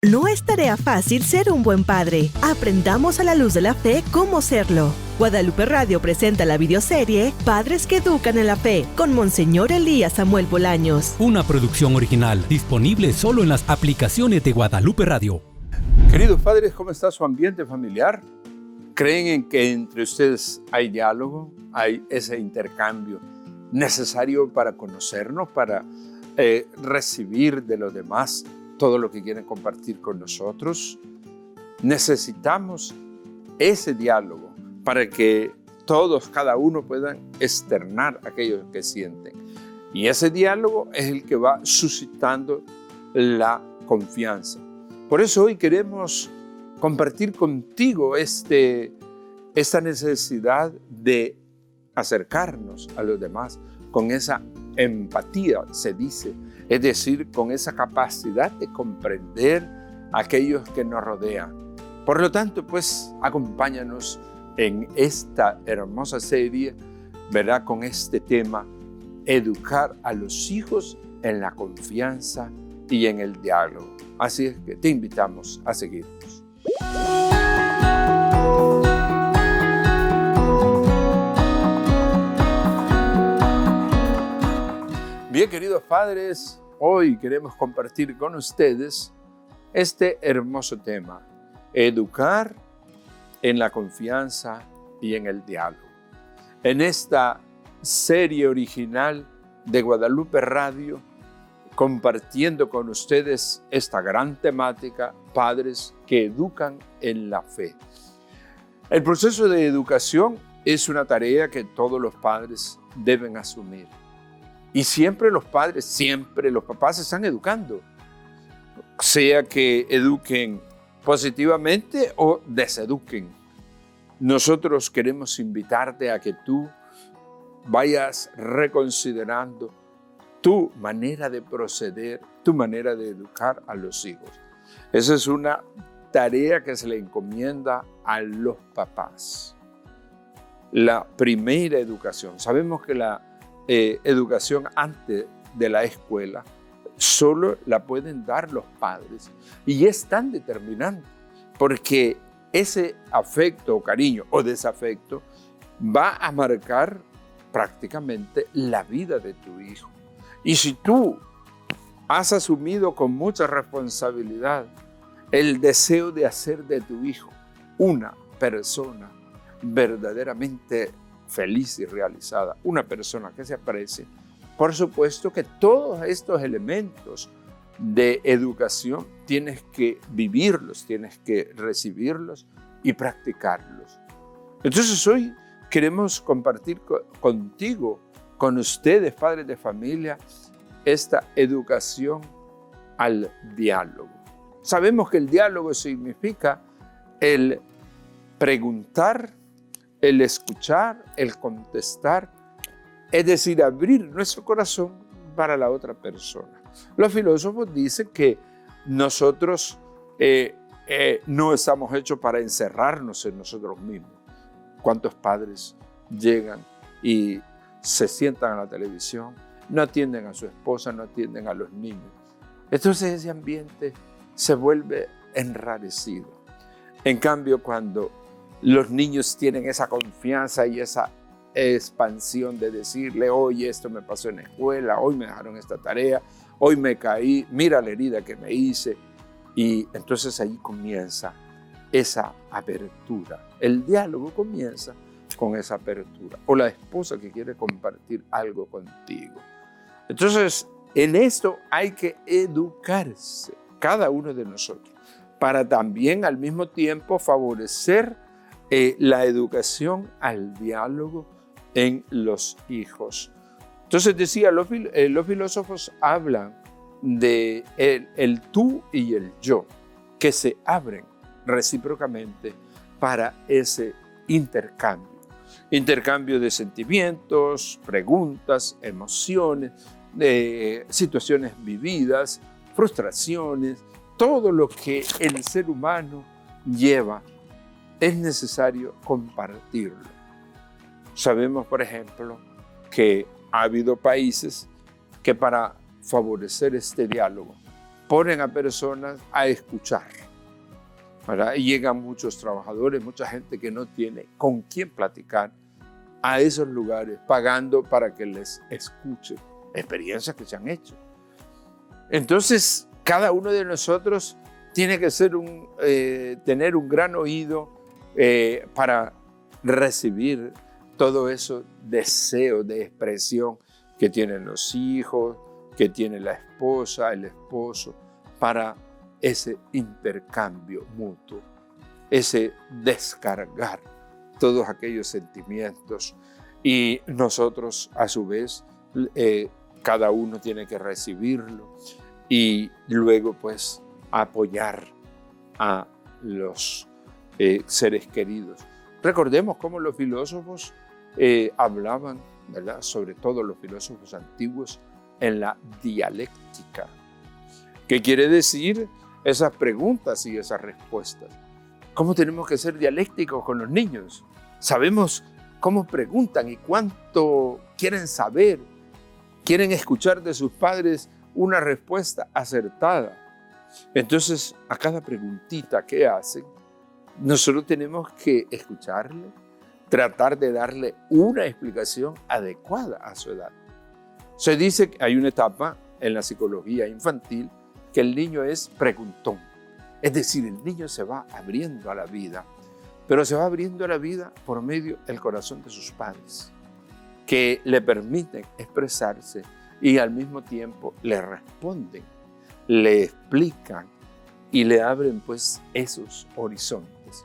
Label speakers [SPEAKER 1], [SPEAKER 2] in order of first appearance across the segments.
[SPEAKER 1] No es tarea fácil ser un buen padre. Aprendamos a la luz de la fe cómo serlo. Guadalupe Radio presenta la videoserie Padres que Educan en la Fe con Monseñor Elías Samuel Bolaños.
[SPEAKER 2] Una producción original disponible solo en las aplicaciones de Guadalupe Radio.
[SPEAKER 3] Queridos padres, ¿cómo está su ambiente familiar? ¿Creen en que entre ustedes hay diálogo? ¿Hay ese intercambio necesario para conocernos, para recibir de los demás todo lo que quieren compartir con nosotros? Necesitamos ese diálogo para que todos, cada uno puedan externar aquello que sienten. Y ese diálogo es el que va suscitando la confianza. Por eso hoy queremos compartir contigo esta necesidad de acercarnos a los demás con esa empatía, se dice, es decir, con esa capacidad de comprender a aquellos que nos rodean. Por lo tanto, pues, acompáñanos en esta hermosa serie, ¿verdad? Con este tema, educar a los hijos en la confianza y en el diálogo. Así es que te invitamos a seguirnos. Bien, queridos padres, hoy queremos compartir con ustedes este hermoso tema, educar en la confianza y en el diálogo. En esta serie original de Guadalupe Radio, compartiendo con ustedes esta gran temática, padres que educan en la fe. El proceso de educación es una tarea que todos los padres deben asumir. Y siempre los papás están educando, sea que eduquen positivamente o deseduquen. Nosotros queremos invitarte a que tú vayas reconsiderando tu manera de proceder, tu manera de educar a los hijos. Esa es una tarea que se le encomienda a los papás. La primera educación. Sabemos que la educación antes de la escuela solo la pueden dar los padres y es tan determinante porque ese afecto o cariño o desafecto va a marcar prácticamente la vida de tu hijo. Y si tú has asumido con mucha responsabilidad el deseo de hacer de tu hijo una persona verdaderamente feliz y realizada, una persona que se aprecie, por supuesto que todos estos elementos de educación tienes que vivirlos, tienes que recibirlos y practicarlos. Entonces hoy queremos compartir contigo, con ustedes, padres de familia, esta educación al diálogo. Sabemos que el diálogo significa el preguntar, el escuchar, el contestar, es decir, abrir nuestro corazón para la otra persona. Los filósofos dicen que nosotros no estamos hechos para encerrarnos en nosotros mismos. ¿Cuántos padres llegan y se sientan a la televisión, no atienden a su esposa, no atienden a los niños? Entonces ese ambiente se vuelve enrarecido. En cambio, cuando los niños tienen esa confianza y esa expansión de decirle, hoy esto me pasó en la escuela, hoy me dejaron esta tarea, hoy me caí, mira la herida que me hice. Y entonces ahí comienza esa apertura. El diálogo comienza con esa apertura. O la esposa que quiere compartir algo contigo. Entonces, en esto hay que educarse, cada uno de nosotros, para también al mismo tiempo favorecer la educación al diálogo en los hijos. Entonces decía, los filósofos hablan de el tú y el yo, que se abren recíprocamente para ese intercambio. Intercambio de sentimientos, preguntas, emociones, de situaciones vividas, frustraciones, todo lo que el ser humano lleva es necesario compartirlo. Sabemos, por ejemplo, que ha habido países que para favorecer este diálogo ponen a personas a escuchar, ¿verdad? Y llegan muchos trabajadores, mucha gente que no tiene con quién platicar a esos lugares, pagando para que les escuche experiencias que se han hecho. Entonces, cada uno de nosotros tiene que tener un gran oído para recibir todo eso deseo de expresión que tienen los hijos, que tiene la esposa, el esposo, para ese intercambio mutuo, ese descargar todos aquellos sentimientos. Y nosotros, a su vez, cada uno tiene que recibirlo y luego, pues, apoyar a los seres queridos. Recordemos cómo los filósofos hablaban, ¿verdad? Sobre todo los filósofos antiguos, en la dialéctica. ¿Qué quiere decir? Esas preguntas y esas respuestas. ¿Cómo tenemos que ser dialécticos con los niños? Sabemos cómo preguntan y cuánto quieren saber. Quieren escuchar de sus padres una respuesta acertada. Entonces, a cada preguntita que hacen, nosotros tenemos que escucharle, tratar de darle una explicación adecuada a su edad. Se dice que hay una etapa en la psicología infantil que el niño es preguntón. Es decir, el niño se va abriendo a la vida, pero se va abriendo a la vida por medio del corazón de sus padres, que le permiten expresarse y al mismo tiempo le responden, le explican y le abren pues esos horizontes.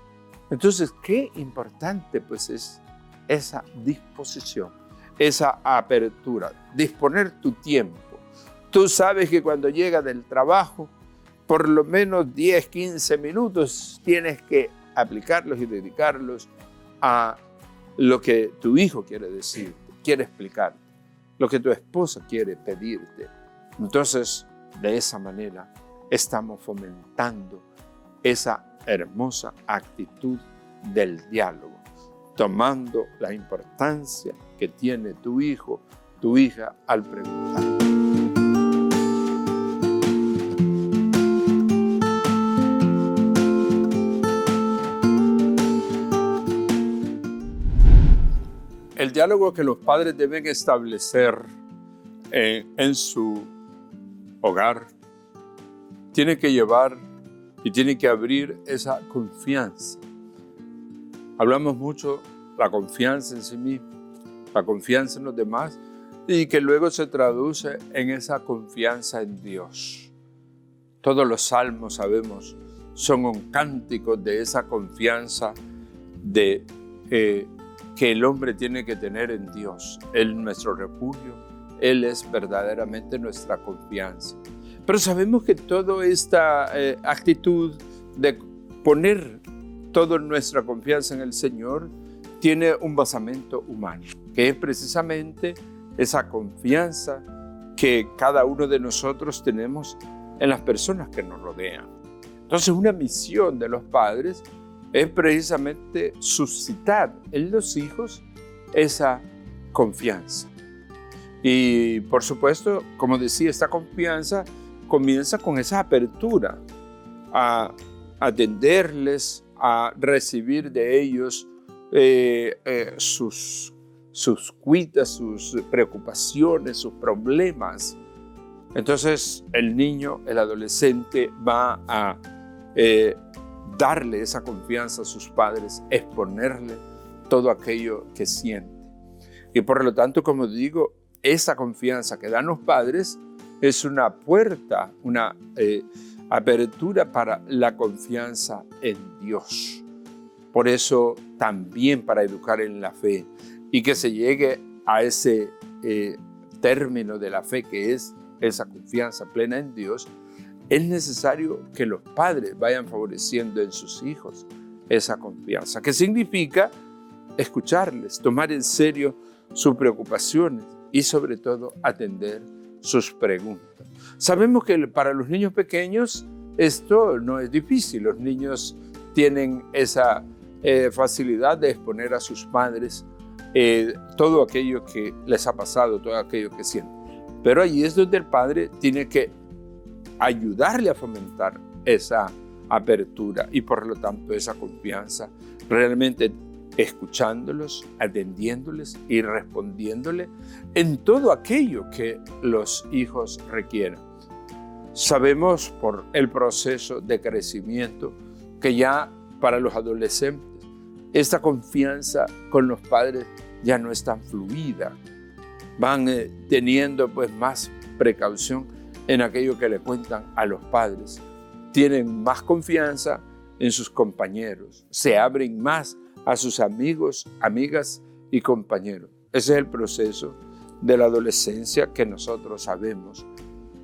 [SPEAKER 3] Entonces, qué importante pues es esa disposición, esa apertura, disponer tu tiempo. Tú sabes que cuando llegas del trabajo, por lo menos 10, 15 minutos tienes que aplicarlos y dedicarlos a lo que tu hijo quiere decirte, quiere explicarte, lo que tu esposa quiere pedirte. Entonces, de esa manera, estamos fomentando esa hermosa actitud del diálogo, tomando la importancia que tiene tu hijo, tu hija al preguntar. El diálogo que los padres deben establecer en su hogar tiene que llevar y tiene que abrir esa confianza. Hablamos mucho de la confianza en sí mismo, la confianza en los demás y que luego se traduce en esa confianza en Dios. Todos los salmos, sabemos, son un cántico de esa confianza de que el hombre tiene que tener en Dios. Él es nuestro refugio, Él es verdaderamente nuestra confianza. Pero sabemos que toda esta actitud de poner toda nuestra confianza en el Señor tiene un basamento humano, que es precisamente esa confianza que cada uno de nosotros tenemos en las personas que nos rodean. Entonces, una misión de los padres es precisamente suscitar en los hijos esa confianza. Y por supuesto, como decía, esta confianza comienza con esa apertura a atenderles, a recibir de ellos sus cuitas, sus preocupaciones, sus problemas. Entonces el niño, el adolescente va a darle esa confianza a sus padres, exponerle todo aquello que siente. Y por lo tanto, como digo, esa confianza que dan los padres es una puerta, una apertura para la confianza en Dios. Por eso también para educar en la fe y que se llegue a ese término de la fe que es esa confianza plena en Dios, es necesario que los padres vayan favoreciendo en sus hijos esa confianza. ¿Qué significa? Escucharles, tomar en serio sus preocupaciones y sobre todo atender sus preguntas. Sabemos que para los niños pequeños esto no es difícil. Los niños tienen esa facilidad de exponer a sus padres todo aquello que les ha pasado, todo aquello que sienten. Pero allí es donde el padre tiene que ayudarle a fomentar esa apertura y por lo tanto esa confianza, realmente escuchándolos, atendiéndoles y respondiéndole en todo aquello que los hijos requieran. Sabemos por el proceso de crecimiento que ya para los adolescentes esta confianza con los padres ya no es tan fluida. Van teniendo pues más precaución en aquello que le cuentan a los padres. Tienen más confianza en sus compañeros, se abren más a sus amigos, amigas y compañeros. Ese es el proceso de la adolescencia que nosotros sabemos.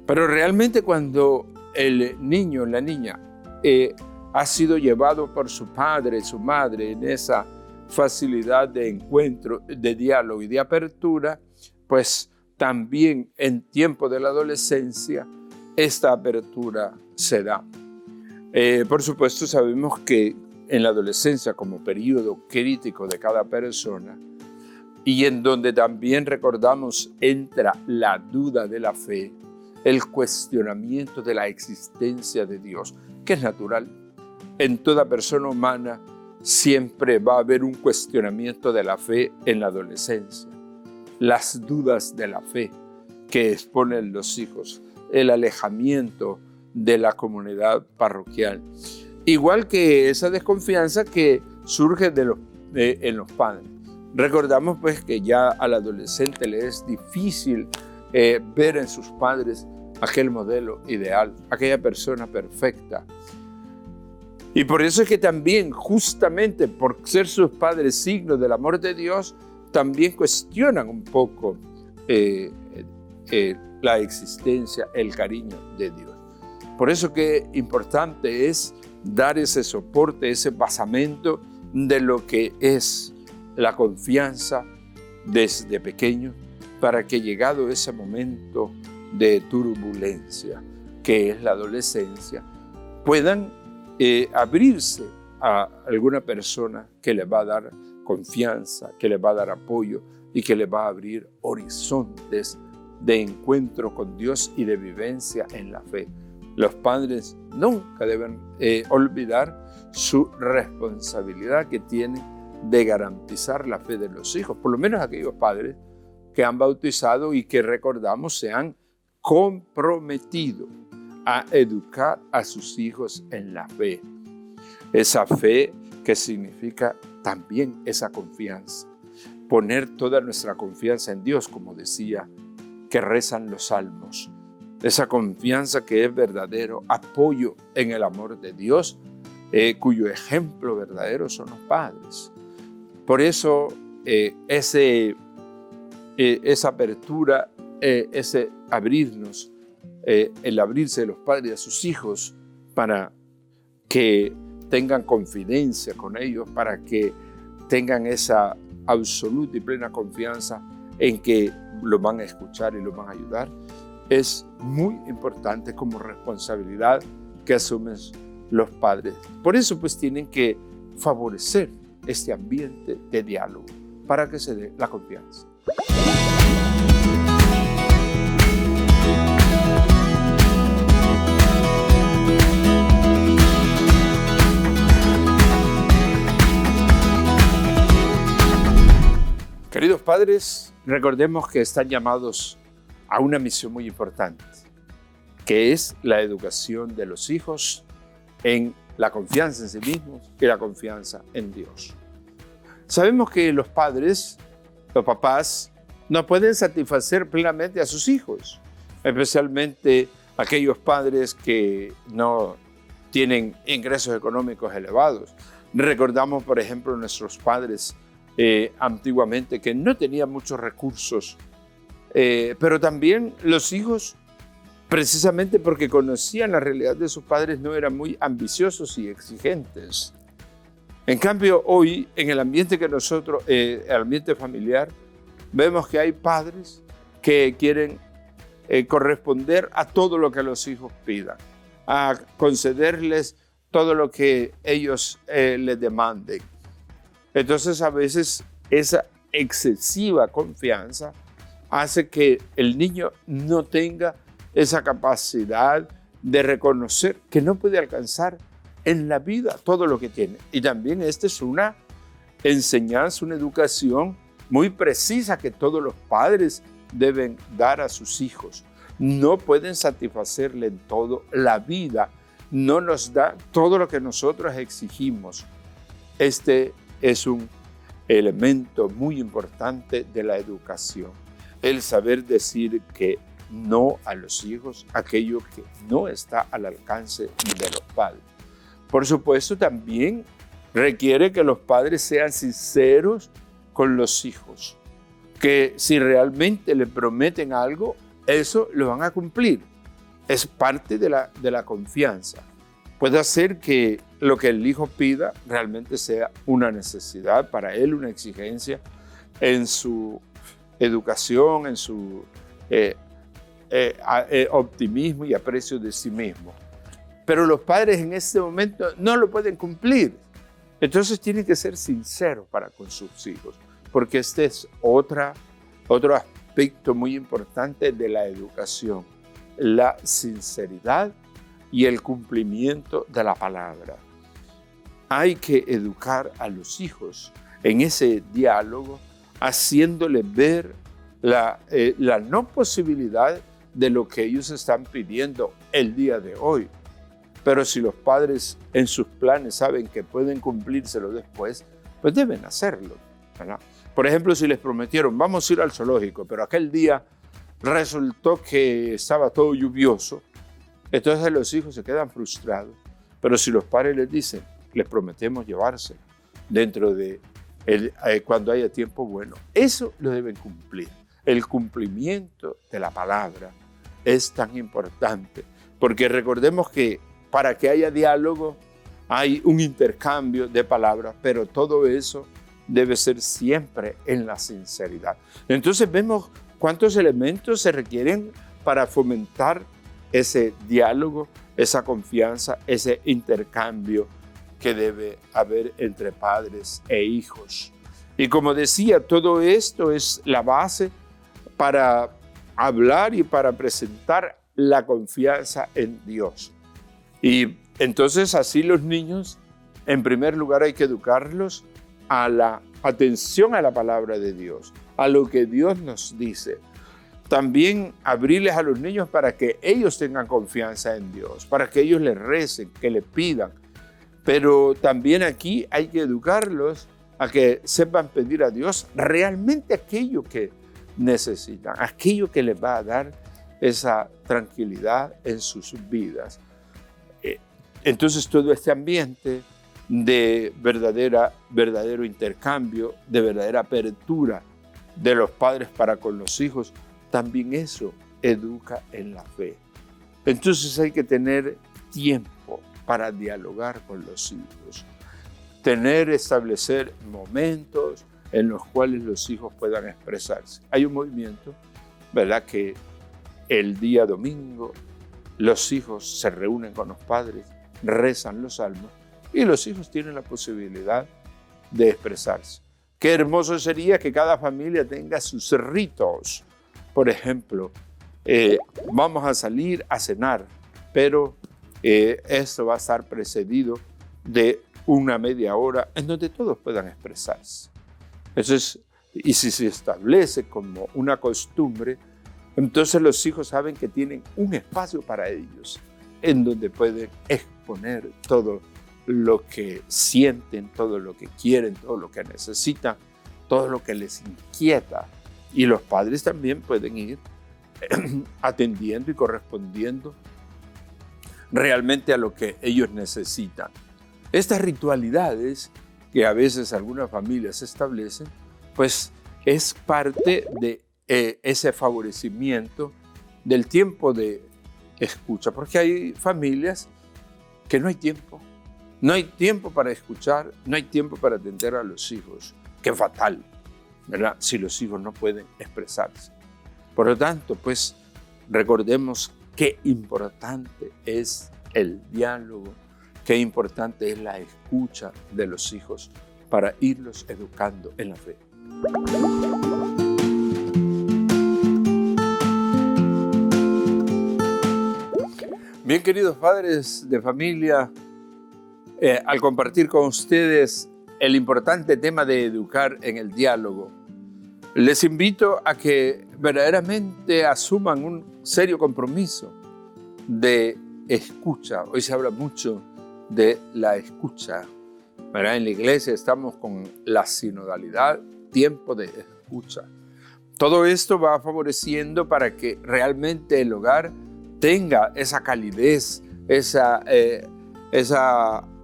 [SPEAKER 3] Pero realmente cuando el niño, la niña, ha sido llevado por su padre, su madre, en esa facilidad de encuentro, de diálogo y de apertura, pues también en tiempo de la adolescencia, esta apertura se da. Por supuesto, sabemos que en la adolescencia, como periodo crítico de cada persona, y en donde también recordamos entra la duda de la fe, el cuestionamiento de la existencia de Dios, que es natural. En toda persona humana siempre va a haber un cuestionamiento de la fe en la adolescencia. Las dudas de la fe que exponen los hijos, el alejamiento de la comunidad parroquial. Igual que esa desconfianza que surge en los padres. Recordamos pues que ya al adolescente le es difícil ver en sus padres aquel modelo ideal, aquella persona perfecta. Y por eso es que también, justamente por ser sus padres signos del amor de Dios, también cuestionan un poco la existencia, el cariño de Dios. Por eso que importante es dar ese soporte, ese basamento de lo que es la confianza desde pequeño, para que llegado ese momento de turbulencia, que es la adolescencia, puedan abrirse a alguna persona que les va a dar confianza, que les va a dar apoyo y que les va a abrir horizontes de encuentro con Dios y de vivencia en la fe. Los padres nunca deben olvidar su responsabilidad que tienen de garantizar la fe de los hijos, por lo menos aquellos padres que han bautizado y que recordamos se han comprometido a educar a sus hijos en la fe. Esa fe que significa también esa confianza. Poner toda nuestra confianza en Dios, como decía, que rezan los salmos. Esa confianza que es verdadero apoyo en el amor de Dios, cuyo ejemplo verdadero son los padres. Por eso esa apertura, ese abrirnos, el abrirse de los padres a sus hijos para que tengan confidencia con ellos, para que tengan esa absoluta y plena confianza en que los van a escuchar y los van a ayudar, es muy importante como responsabilidad que asumen los padres. Por eso pues tienen que favorecer este ambiente de diálogo para que se dé la confianza. Queridos padres, recordemos que están llamados a una misión muy importante, que es la educación de los hijos en la confianza en sí mismos y la confianza en Dios. Sabemos que los padres, los papás, no pueden satisfacer plenamente a sus hijos, especialmente aquellos padres que no tienen ingresos económicos elevados. Recordamos, por ejemplo, nuestros padres antiguamente que no tenían muchos recursos, pero también los hijos, precisamente porque conocían la realidad de sus padres, no eran muy ambiciosos y exigentes. En cambio, hoy, en el ambiente que nosotros, el ambiente familiar, vemos que hay padres que quieren corresponder a todo lo que los hijos pidan, a concederles todo lo que ellos les demanden. Entonces, a veces, esa excesiva confianza hace que el niño no tenga esa capacidad de reconocer que no puede alcanzar en la vida todo lo que tiene. Y también esta es una enseñanza, una educación muy precisa que todos los padres deben dar a sus hijos. No pueden satisfacerle en todo. La vida no nos da todo lo que nosotros exigimos. Este es un elemento muy importante de la educación. El saber decir que no a los hijos, aquello que no está al alcance de los padres. Por supuesto, también requiere que los padres sean sinceros con los hijos, que si realmente le prometen algo, eso lo van a cumplir. Es parte de la confianza. Puede hacer que lo que el hijo pida realmente sea una necesidad para él, una exigencia en su educación, en su optimismo y aprecio de sí mismo. Pero los padres en este momento no lo pueden cumplir. Entonces tienen que ser sinceros para con sus hijos, porque este es otro aspecto muy importante de la educación, la sinceridad y el cumplimiento de la palabra. Hay que educar a los hijos en ese diálogo, haciéndole ver la no posibilidad de lo que ellos están pidiendo el día de hoy. Pero si los padres en sus planes saben que pueden cumplírselo después, pues deben hacerlo, ¿verdad? Por ejemplo, si les prometieron, vamos a ir al zoológico, pero aquel día resultó que estaba todo lluvioso, entonces los hijos se quedan frustrados. Pero si los padres les dicen, les prometemos llevarse dentro de cuando haya tiempo bueno, eso lo deben cumplir. El cumplimiento de la palabra es tan importante, porque recordemos que para que haya diálogo hay un intercambio de palabras, pero todo eso debe ser siempre en la sinceridad. Entonces vemos cuántos elementos se requieren para fomentar ese diálogo, esa confianza, ese intercambio que debe haber entre padres e hijos. Y como decía, todo esto es la base para hablar y para presentar la confianza en Dios. Y entonces así los niños, en primer lugar hay que educarlos a la atención a la palabra de Dios, a lo que Dios nos dice. También abrirles a los niños para que ellos tengan confianza en Dios, para que ellos le recen, que le pidan. Pero también aquí hay que educarlos a que sepan pedir a Dios realmente aquello que necesitan, aquello que les va a dar esa tranquilidad en sus vidas. Entonces todo este ambiente de verdadero intercambio, de verdadera apertura de los padres para con los hijos, también eso educa en la fe. Entonces hay que tener tiempo para dialogar con los hijos, establecer momentos en los cuales los hijos puedan expresarse. Hay un movimiento, ¿verdad?, que el día domingo los hijos se reúnen con los padres, rezan los salmos y los hijos tienen la posibilidad de expresarse. Qué hermoso sería que cada familia tenga sus ritos. Por ejemplo, vamos a salir a cenar, pero esto va a estar precedido de una media hora en donde todos puedan expresarse. Entonces, y si se establece como una costumbre, entonces los hijos saben que tienen un espacio para ellos en donde pueden exponer todo lo que sienten, todo lo que quieren, todo lo que necesitan, todo lo que les inquieta. Y los padres también pueden ir atendiendo y correspondiendo realmente a lo que ellos necesitan. Estas ritualidades que a veces algunas familias establecen, pues es parte de ese favorecimiento del tiempo de escucha, porque hay familias que no hay tiempo. No hay tiempo para escuchar, no hay tiempo para atender a los hijos. Qué fatal, ¿verdad?, si los hijos no pueden expresarse. Por lo tanto, pues recordemos qué importante es el diálogo, qué importante es la escucha de los hijos para irlos educando en la fe. Bien, queridos padres de familia, al compartir con ustedes el importante tema de educar en el diálogo, les invito a que verdaderamente asuman un serio compromiso de escucha. Hoy se habla mucho de la escucha, ¿verdad? En la iglesia estamos con la sinodalidad, tiempo de escucha. Todo esto va favoreciendo para que realmente el hogar tenga esa calidez, esa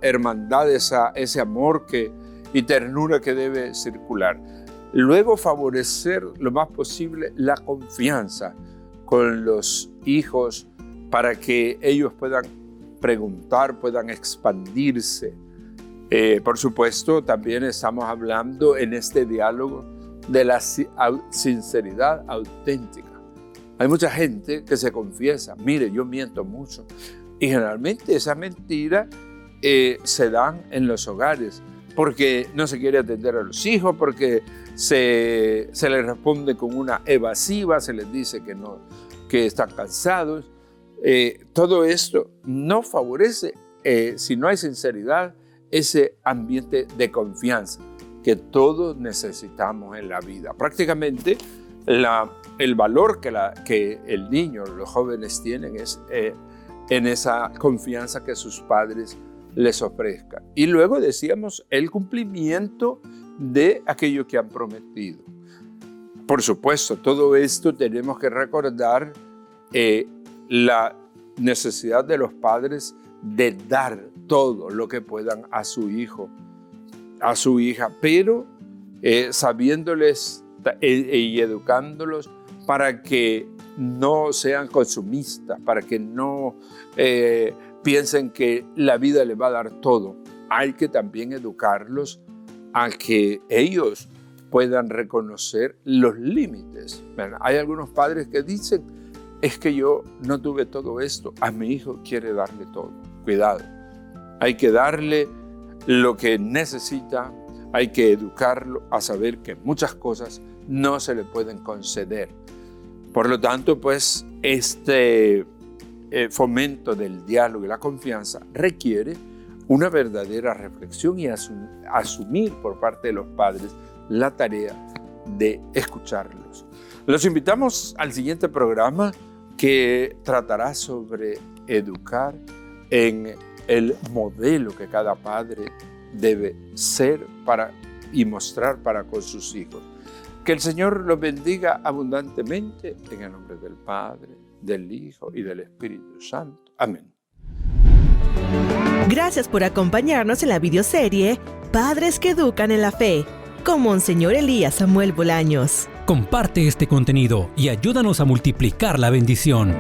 [SPEAKER 3] hermandad, ese amor y ternura que debe circular. Luego favorecer lo más posible la confianza con los hijos para que ellos puedan preguntar, puedan expandirse. Por supuesto, también estamos hablando en este diálogo de la sinceridad auténtica. Hay mucha gente que se confiesa, mire, yo miento mucho. Y generalmente esa mentira se dan en los hogares porque no se quiere atender a los hijos, porque se les responde con una evasiva, se les dice que están cansados. Todo esto no favorece, si no hay sinceridad, ese ambiente de confianza que todos necesitamos en la vida. Prácticamente el valor que el niño, los jóvenes tienen es en esa confianza que sus padres les ofrezcan. Y luego decíamos el cumplimiento de aquello que han prometido. Por supuesto, todo esto tenemos que recordar la necesidad de los padres de dar todo lo que puedan a su hijo, a su hija, pero sabiéndoles y educándolos para que no sean consumistas, para que no piensen que la vida les va a dar todo. Hay que también educarlos a que ellos puedan reconocer los límites. Hay algunos padres que dicen, es que yo no tuve todo esto, a mi hijo quiere darle todo. Cuidado, hay que darle lo que necesita, hay que educarlo a saber que muchas cosas no se le pueden conceder. Por lo tanto, pues, este fomento del diálogo y la confianza requiere una verdadera reflexión y asumir por parte de los padres la tarea de escucharlos. Los invitamos al siguiente programa que tratará sobre educar en el modelo que cada padre debe ser y mostrar para con sus hijos. Que el Señor los bendiga abundantemente en el nombre del Padre, del Hijo y del Espíritu Santo. Amén.
[SPEAKER 1] Gracias por acompañarnos en la videoserie Padres que Educan en la Fe, con Monseñor Elías Samuel Bolaños.
[SPEAKER 2] Comparte este contenido y ayúdanos a multiplicar la bendición.